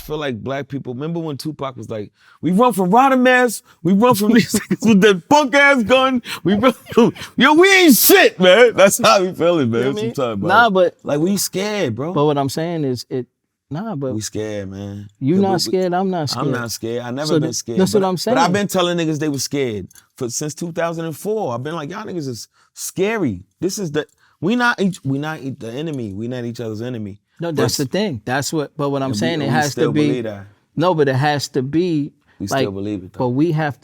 feel like black people, remember when Tupac was like, we run from Rodimus, we run from these niggas with that punk ass gun, we run from, yo, we ain't shit, man. That's how we feeling, man. You know what I mean? Sometimes, Nah, but like we scared, bro. But what I'm saying is but we scared, man. You not scared, I'm not scared. I'm not scared. I never been scared. That's what I'm saying. But I've been telling niggas they were scared since 2004. I've been like, y'all niggas is scary. This is we not the enemy. We not each other's enemy. No, that's the thing. But what I'm saying, it has to be. That. No, but it has to be. We still believe it though. But we have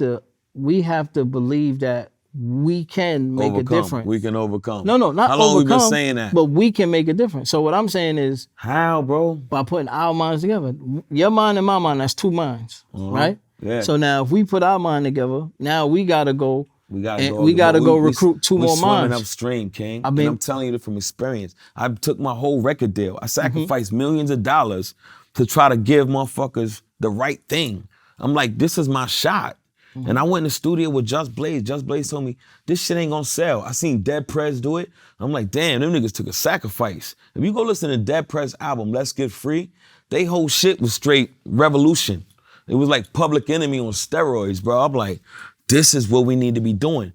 to believe that we can make a difference. We can overcome. No, not overcome. How long we been saying that? But we can make a difference. So what I'm saying is, how, bro? By putting our minds together. Your mind and my mind, that's two minds, right? Yeah. So now if we put our mind together, now we gotta go. We gotta go recruit two more minds. We're swimming upstream, King. And I'm telling you from experience. I took my whole record deal. I sacrificed millions of dollars to try to give motherfuckers the right thing. I'm like, this is my shot. And I went in the studio with Just Blaze. Just Blaze told me, this shit ain't gonna sell. I seen Dead Prez do it. I'm like, damn, them niggas took a sacrifice. If you go listen to Dead Prez album, Let's Get Free, they whole shit was straight revolution. It was like Public Enemy on steroids, bro. I'm like, this is what we need to be doing.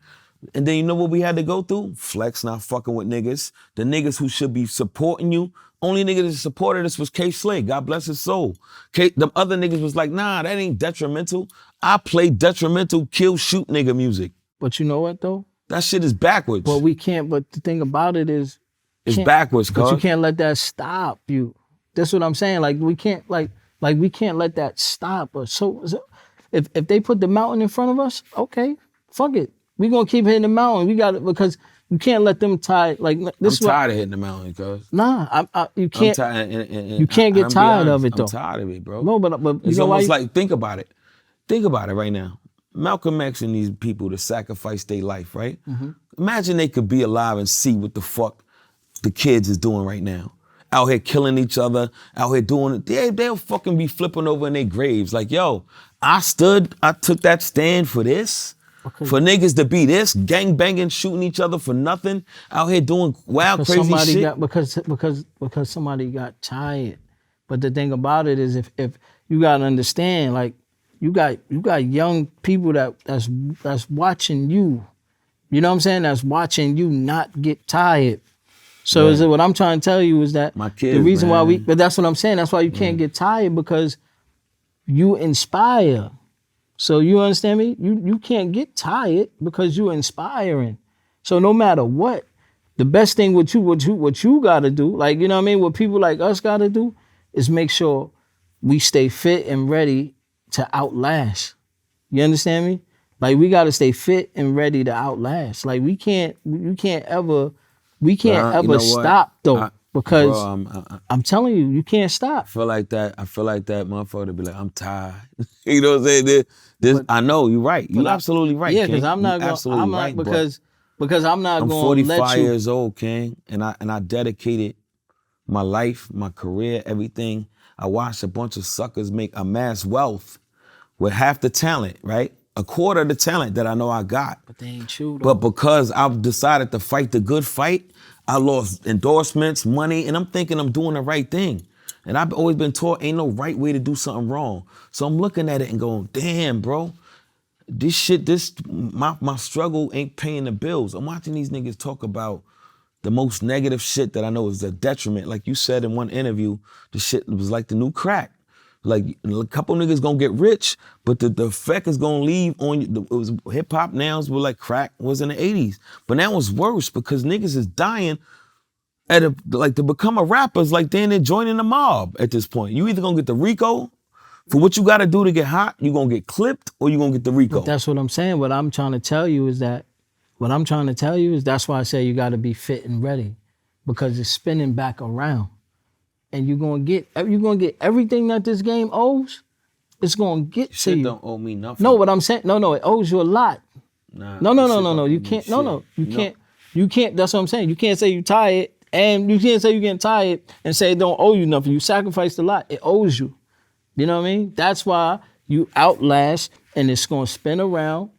And then you know what we had to go through? Flex not fucking with niggas. The niggas who should be supporting you, only nigga that supported us was K Slade. God bless his soul. The other niggas was like, nah, that ain't detrimental. I play detrimental, kill, shoot nigga music. But you know what though? That shit is backwards. But we can't, but the thing about it is, it's backwards, cuz. But you can't let that stop you. That's what I'm saying. Like we can't, like we can't let that stop us. So if they put the mountain in front of us, okay, fuck it. We gonna keep hitting the mountain. We got it because you can't let them tie. Like this. I'm tired of hitting the mountain, cuz. Nah, you can't. I'm tired, you can't get tired of it though. I'm tired of it, bro. No, but it's almost like think about it. Think about it right now. Malcolm X and these people that sacrifice their life, right? Mm-hmm. Imagine they could be alive and see what the fuck the kids is doing right now. Out here killing each other, out here doing it. They'll fucking be flipping over in their graves. Like, yo, I took that stand for this. Okay. For niggas to be this, gang banging, shooting each other for nothing, out here doing wild, crazy shit. Because somebody got tired. But the thing about it is if you gotta understand, like, you got young people that's watching you. You know what I'm saying? That's watching you not get tired. So is it what I'm trying to tell you is that my kids, the reason why but that's what I'm saying. That's why you can't get tired because you inspire. So you understand me? You can't get tired because you're inspiring. So no matter what, the best thing what you gotta do, like, you know what I mean, what people like us gotta do is make sure we stay fit and ready to outlast. You understand me? Like we gotta stay fit and ready to outlast. Like you can't ever stop though. Because bro, I'm telling you can't stop. I feel like that motherfucker to be like, I'm tired. You know what I'm saying? I know, you're right. You're absolutely right, yeah, King. because I'm not because I'm not I'm going to let you. 45 years old, King, and I dedicated my life, my career, everything. I watched a bunch of suckers amass wealth with half the talent, right? A quarter of the talent that I know I got. But they ain't true, though. But because I've decided to fight the good fight, I lost endorsements, money, and I'm thinking I'm doing the right thing. And I've always been taught ain't no right way to do something wrong. So I'm looking at it and going, damn, bro, my struggle ain't paying the bills. I'm watching these niggas talk about the most negative shit that I know is a detriment. Like you said in one interview, the shit was like the new crack. Like a couple niggas gonna get rich, but the effect is gonna leave on you. It was hip hop now was like crack was in the 80s. But now it's worse because niggas is dying to become a rapper is like they're joining the mob at this point. You either gonna get the RICO for what you gotta do to get hot, you gonna get clipped, or you gonna get the RICO. But that's what I'm saying. What I'm trying to tell you is that's why I say you gotta be fit and ready. Because it's spinning back around. And you're gonna get everything that this game owes. It's gonna get to you. Don't owe me nothing. No, what I'm saying, no, it owes you a lot. Nah, no. You can't. You can't. That's what I'm saying. You can't say you tired, and you can't say you're getting tired and say it don't owe you nothing. You sacrificed a lot. It owes you. You know what I mean? That's why you outlast, and it's gonna spin around,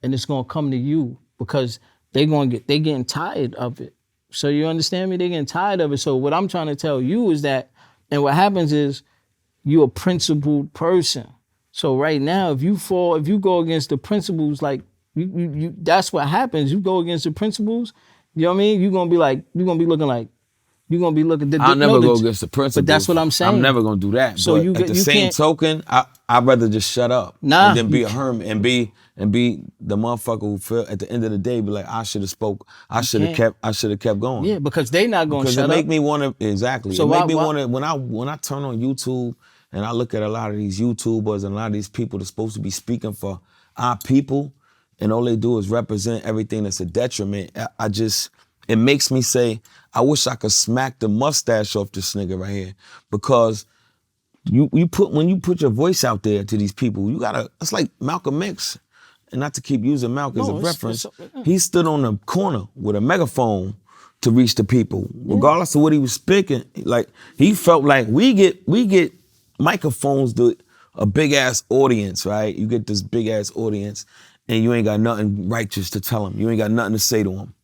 and it's gonna come to you because they getting tired of it. So you understand me? They're getting tired of it. So what I'm trying to tell you is that, and what happens is, you a principled person. So right now, if you go against the principles, like you that's what happens. You go against the principles, you know what I mean? You're gonna be looking. I'll never go against the principles. But that's what I'm saying. I'm never gonna do that. So but at the same token, I'd rather just shut up and then be a hermit and be the motherfucker who feel at the end of the day be like, I should have spoke. I should have kept going. Yeah, because they not gonna shut up. Because it make me want to exactly. So it make me want to when I turn on YouTube and I look at a lot of these YouTubers and a lot of these people that's supposed to be speaking for our people, and all they do is represent everything that's a detriment. It makes me say, I wish I could smack the mustache off this nigga right here, because when you put your voice out there to these people, it's like Malcolm X, and not to keep using Malcolm as a reference, he stood on the corner with a megaphone to reach the people, regardless of what he was speaking. Like, he felt like we get microphones to a big ass audience, right? You get this big ass audience, and you ain't got nothing righteous to tell them. You ain't got nothing to say to them.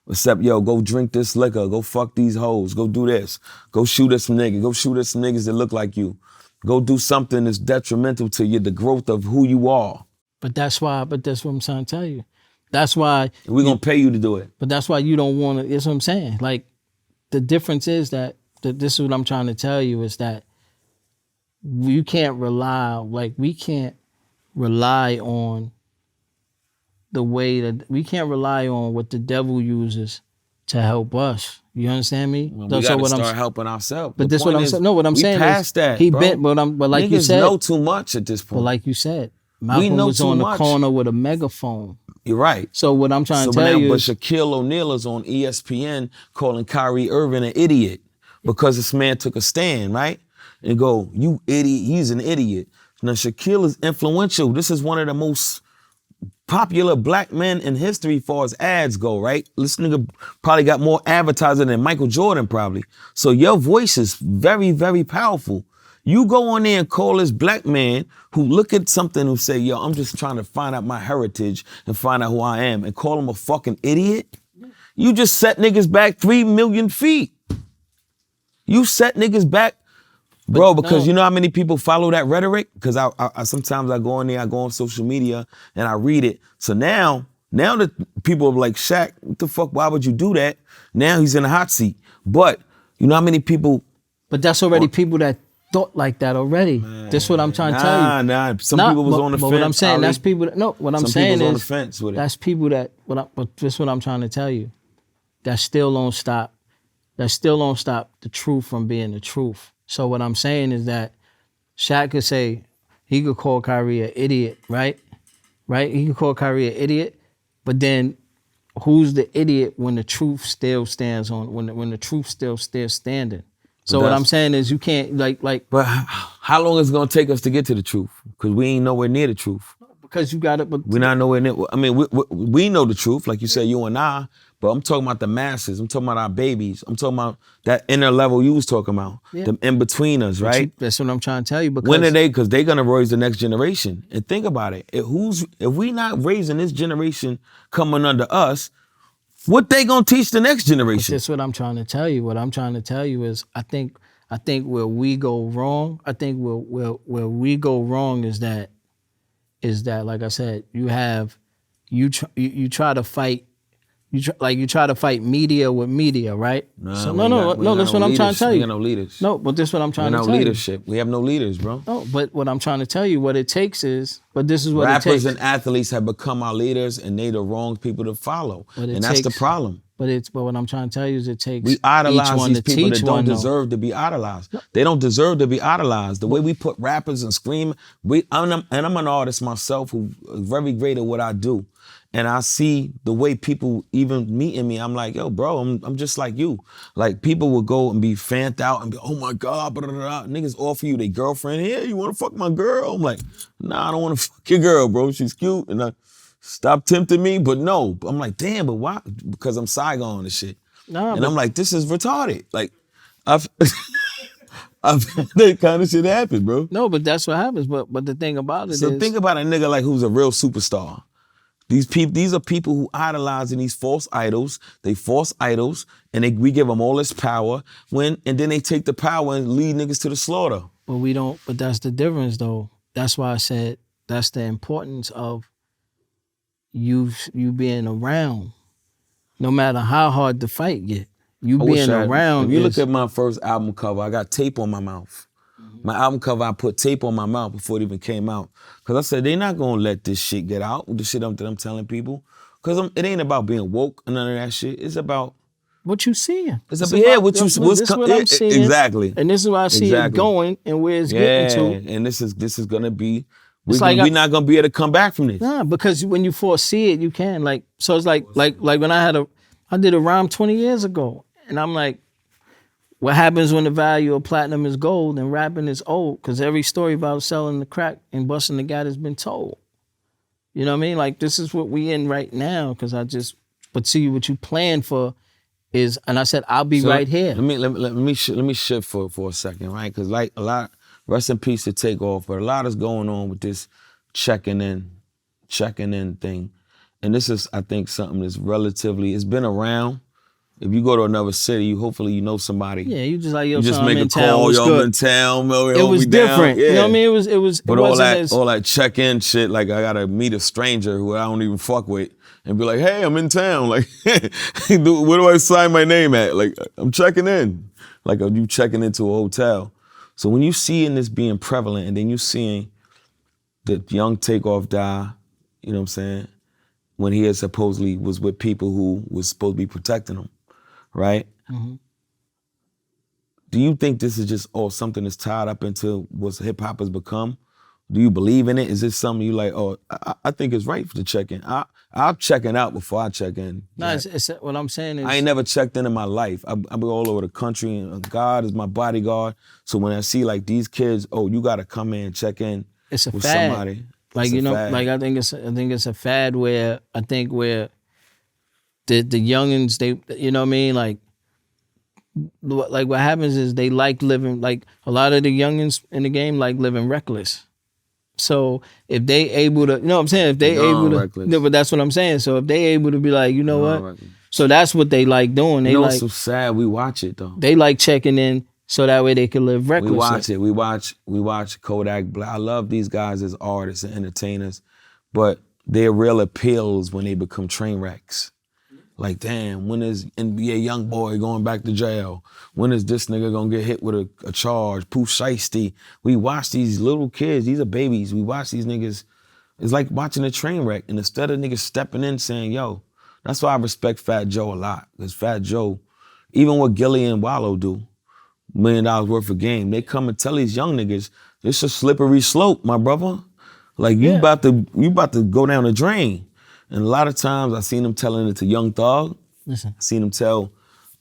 Except, yo, go drink this liquor, go fuck these hoes, go do this, go shoot at some niggas, go shoot at some niggas that look like you. Go do something that's detrimental to you, the growth of who you are. But that's what I'm trying to tell you. That's why we're gonna pay you to do it. But that's why you don't want to, that's what I'm saying. Like, the difference is that this is what I'm trying to tell you, is that you can't rely, like, we can't rely on the way that we can't rely on what the devil uses to help us. You understand me? Well, we gotta start helping ourselves. But this what I'm saying. No, what I'm saying is that, he bro. bent, but like niggas you said, know too much at this point. But like you said, Malcolm was on the corner with a megaphone. You're right. So what I'm trying to tell you is, but Shaquille O'Neal is on ESPN calling Kyrie Irving an idiot because this man took a stand, right? And go, you idiot, he's an idiot. Now Shaquille is influential. This is one of the most popular black men in history far as ads go, right? This nigga probably got more advertising than Michael Jordan probably. So your voice is very, very powerful. You go on there and call this black man who look at something and say, yo, I'm just trying to find out my heritage and find out who I am, and call him a fucking idiot. You just set niggas back 3 million feet. You set niggas back, bro, because you know how many people follow that rhetoric? Because I sometimes I go on there, I go on social media and I read it. So now that people are like, Shaq, what the fuck, why would you do that? Now he's in a hot seat. But you know how many people? But that's already people that thought like that already. Man, that's what I'm trying to tell you. Some people was on the fence. But what I'm saying, that's people that, what I'm saying is, on the fence with it. That's people that, but this is what I'm trying to tell you. That still don't stop the truth from being the truth. So what I'm saying is that Shaq could say, he could call Kyrie an idiot, right? Right? He could call Kyrie an idiot, but then who's the idiot when the truth still stands on, when the truth still standing? So what I'm saying is you can't, like. But how long is it gonna take us to get to the truth? Because we ain't nowhere near the truth. Because you got it, but we're not nowhere near. I mean, we know the truth, like you said, you and I. But I'm talking about the masses. I'm talking about our babies. I'm talking about that inner level you was talking about, the in-betweeners, right? That's what I'm trying to tell you. Because when are they? Because they're gonna raise the next generation. And think about it. If we not raising this generation coming under us, what they gonna teach the next generation? That's what I'm trying to tell you. What I'm trying to tell you is, I think where we go wrong. I think where we go wrong is that, like I said, you try to fight. You try to fight media with media, right? No, that's what I'm trying to tell you. We got no leaders. No, but this is what I'm trying to tell you. No leadership. We have no leaders, bro. No, but what I'm trying to tell you, what it takes is, but this is what rappers it takes. and athletes have become our leaders, and they the wrong people to follow, and that's the problem. But what I'm trying to tell you is, it takes we idolize each one these people that don't deserve to be idolized. No. They don't deserve to be idolized. The way we put rappers and scream, I'm an artist myself who is very great at what I do. And I see the way people even meeting me, I'm like, yo, bro, I'm just like you. Like, people will go and be fanned out and be, oh my God, blah, blah, blah. Niggas offer you their girlfriend. Yeah, you wanna fuck my girl? I'm like, nah, I don't wanna fuck your girl, bro. She's cute. And stop tempting me, but no. I'm like, damn, but why? Because I'm Saigon and shit. I'm like, this is retarded. Like, I've had that kind of shit happen, bro. No, but that's what happens. But the thing about it is. So think about a nigga like who's a real superstar. These are people who idolizing these false idols. They false idols, and we give them all this power. And then they take the power and lead niggas to the slaughter. But we don't. But that's the difference, though. That's why I said that's the importance of you being around. No matter how hard the fight get, you being around. If you look at my first album cover, I got tape on my mouth. My album cover, I put tape on my mouth before it even came out. Because I said, they're not going to let this shit get out, the shit that I'm telling people. Because it ain't about being woke and none of that shit. It's about... what you seeing. This is what I'm seeing. Exactly. And this is why I see it going and where it's getting to. And this is going to be... We're not going to be able to come back from this. Nah, because when you foresee it, you can. Like, so it's like when I did a rhyme 20 years ago. And I'm like, what happens when the value of platinum is gold and rapping is old? Because every story about selling the crack and busting the guy has been told. You know what I mean? Like, this is what we in right now. But see, what you plan for is, and I said, I'll be right here. Let me shift for a second, right? Because like a lot, rest in peace to Takeoff, but a lot is going on with this checking in thing. And this is, I think, something that's it's been around. If you go to another city, hopefully you know somebody. Yeah, you just like, yo, you just make a call, yo, I'm in town, it was different. Yeah. You know what I mean? It was. But all that check-in shit, like I gotta meet a stranger who I don't even fuck with and be like, hey, I'm in town. Like, where do I sign my name at? Like, I'm checking in. Like, are you checking into a hotel? So when you seeing this being prevalent and then you seeing the young Takeoff die, you know what I'm saying? When he had supposedly was with people who was supposed to be protecting him. Right? Mm-hmm. Do you think this is just something that's tied up into what hip hop has become? Do you believe in it? Is this something you like, I think it's right to check in. I'll check in out before I check in. No, it's what I'm saying is... I ain't never checked in my life. I've been all over the country and God is my bodyguard. So when I see like these kids, you gotta come in and check in with fad. Somebody. Like, you know, like I think it's a fad where the youngins, they, you know what I mean? Like what happens is they like living, like a lot of the youngins in the game like living reckless. So if they able to, you know what I'm saying? If they able to, reckless. No, but that's what I'm saying. So if they able to be like, you know what? Reckless. So that's what they like doing. They it's so sad. We watch it though. They like checking in so that way they can live reckless. We watch it. We watch Kodak Black. I love these guys as artists and entertainers, but their real appeals when they become train wrecks. Like, damn, when is NBA YoungBoy going back to jail? When is this nigga gonna get hit with a charge? Pooh Shiesty. We watch these little kids, these are babies. We watch these niggas. It's like watching a train wreck. And instead of niggas stepping in saying, yo, that's why I respect Fat Joe a lot. Because Fat Joe, even what Gilly and Wallow do, $1 million worth of game, they come and tell these young niggas, it's a slippery slope, my brother. Like, you about to go down the drain. And a lot of times I seen them telling it to Young Thug. Listen. I seen them tell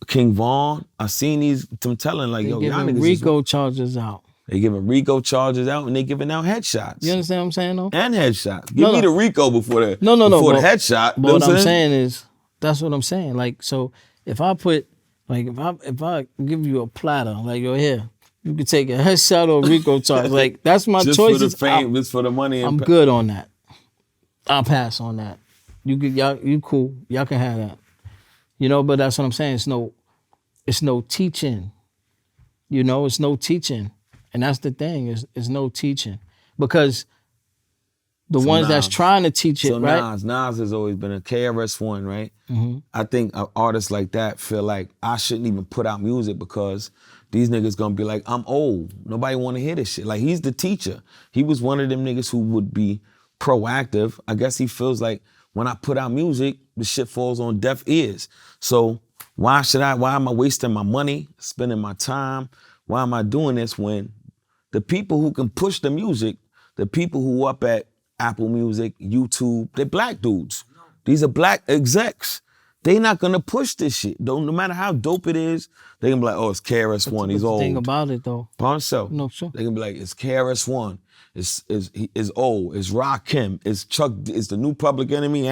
King Von. I seen them telling like, y'all niggas RICO charges out. They giving RICO charges out and they giving out headshots. You understand what I'm saying though? And headshots. Give me the RICO before the the headshot. But what I'm saying is, that's what I'm saying. Like, so if I put, like, if I give you a platter, like, yo, here, you could take a headshot or RICO charge. Like, that's my choice. Just for the fame, just for the money. I'm good on that. I'll pass on that. You cool. Y'all can have that. You know, but that's what I'm saying. It's no teaching. You know, it's no teaching. And that's the thing, is no teaching. Because the ones that's trying to teach it, right? Nas has always been a KRS-One, right? Mm-hmm. I think artists like that feel like I shouldn't even put out music because these niggas gonna be like, I'm old. Nobody wanna hear this shit. Like, he's the teacher. He was one of them niggas who would be proactive. I guess he feels like when I put out music, the shit falls on deaf ears. So why am I wasting my money, spending my time? Why am I doing this when the people who can push the music, the people who up at Apple Music, YouTube, they're black dudes. These are black execs. They not gonna push this shit. No matter how dope it is, they gonna be like, it's KRS-One, he's old. The thing about it though. By himself. No, sure. They gonna be like, it's KRS-One. Is old, it's Rakim, it's Chuck, it's the new Public Enemy,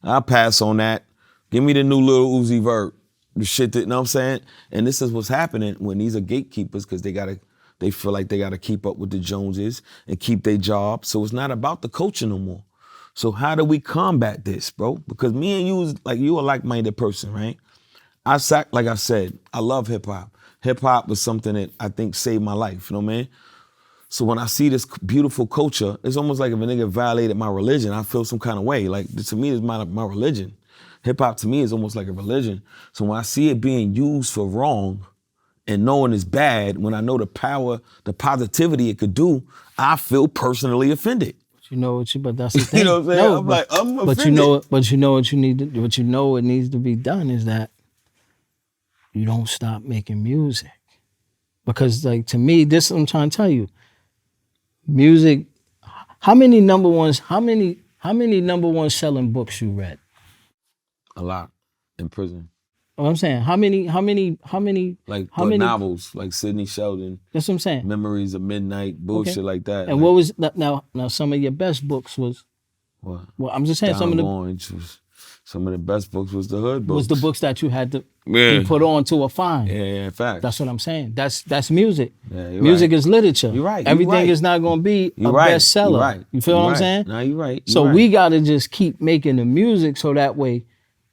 I'll pass on that. Give me the new Lil Uzi Vert. The shit that, you know what I'm saying? And this is what's happening when these are gatekeepers because they feel like they gotta keep up with the Joneses and keep their job. So it's not about the culture no more. So how do we combat this, bro? Because me and you, you're a like-minded person, right? like I said, I love hip hop. Hip hop was something that I think saved my life. You know what I mean? So when I see this beautiful culture, it's almost like if a nigga violated my religion, I feel some kind of way. Like, to me, it's my religion. Hip hop to me is almost like a religion. So when I see it being used for wrong and knowing it's bad, when I know the power, the positivity it could do, I feel personally offended. But that's the thing. You know what I'm saying? I'm like, I'm offended. What you know it needs to be done is that you don't stop making music. Because like, to me, this I'm trying to tell you, music, how many number ones selling books you read? A lot. In prison. Oh, I'm saying, how many novels, like Sidney Sheldon. That's what I'm saying. Memories of Midnight, bullshit like that. And what was, now some of your best books was? What? Well, I'm just saying, some of the best books was the hood books. Was the books that you had to be put on to a fine. Yeah, in fact. That's what I'm saying. That's music. Yeah, music is literature. You're right. Everything is not going to be a bestseller. You're right. You feel what I'm saying? No, you're right. So we got to just keep making the music so that way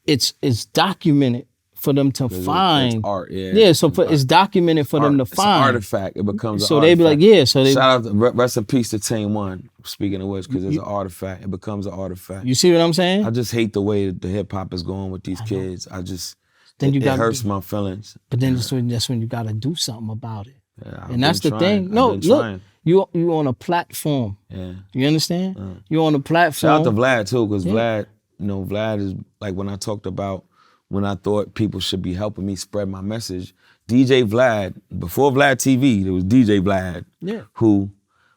it's documented for them to find. It's art, yeah. Yeah, so it's documented for them to find. It's an artifact. It becomes so an they artifact. be like, yeah. So they, shout out to rest in peace to Tame One. Speaking of which, because it's an artifact. It becomes an artifact. You see what I'm saying? I just hate the way that the hip hop is going with these kids. It hurts my feelings. But then that's when you got to do something about it. Yeah, and that's the thing. No, look, you on a platform. Yeah. You understand? You're on a platform. Shout out to Vlad too, because Vlad, Vlad is like when I talked about when I thought people should be helping me spread my message. DJ Vlad, before Vlad TV, there was DJ Vlad, who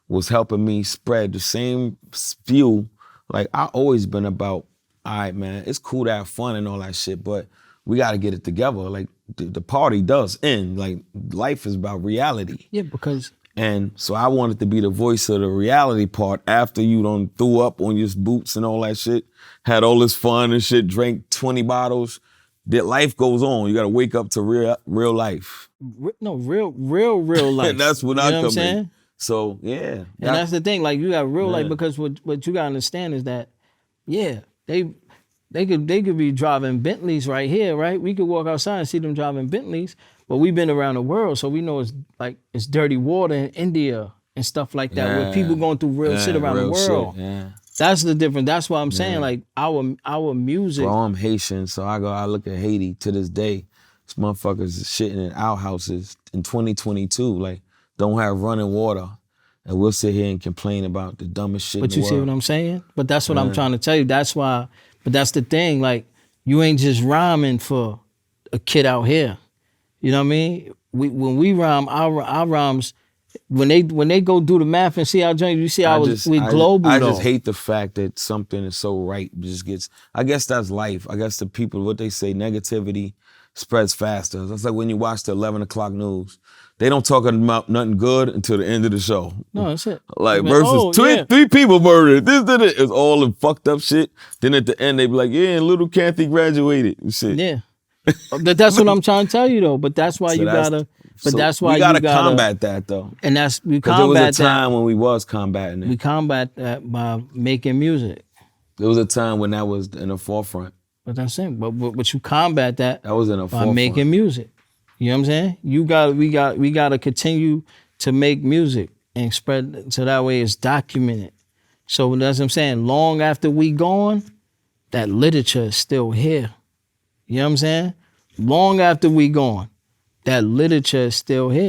was helping me spread the same spew. Like, I always been about, all right, man, it's cool to have fun and all that shit, but we got to get it together. Like, the party does end. Like, life is about reality. Yeah, because... And so I wanted to be the voice of the reality part after you done threw up on your boots and all that shit, had all this fun and shit, drank 20 bottles. That life goes on. You got to wake up to real life. No, real life. And that's when I come in. So, yeah. And that's the thing. Like, you got real life, because what you got to understand is that, they could be driving Bentleys right here, right? We could walk outside and see them driving Bentleys, but we've been around the world, so we know it's dirty water in India and stuff like that, where people going through real shit around the world. Yeah. That's the difference. That's why I'm saying, like, our music. Bro, I'm Haitian, so I look at Haiti to this day. These motherfuckers is shitting in outhouses in 2022, like, don't have running water. And we'll sit here and complain about the dumbest shit in the world. But you see what I'm saying? But that's what I'm trying to tell you. That's why, but that's the thing, like, you ain't just rhyming for a kid out here. You know what I mean? When we rhyme, our rhymes, when they go do the math and see our joint, you see how we global. I just hate the fact that something is so right just gets. I guess that's life. I guess the people, what they say, negativity spreads faster. That's like when you watch the 11 o'clock news. They don't talk about nothing good until the end of the show. No, that's it. Like, versus three people murdered. This. It's all the fucked up shit. Then at the end they be like, yeah, and little Kathy graduated and shit. Yeah. That's what I'm trying to tell you though. But that's why that's why we gotta combat that though. And we combat that. There was a time when we was combating it. We combat that by making music. There was a time when that was in the forefront. But I'm saying, but you combat that. That was in the forefront. By making music. You know what I'm saying? We gotta continue to make music and spread so that way it's documented. So that's what I'm saying. Long after we gone, that literature is still here. You know what I'm saying? Long after we gone, that literature is still here.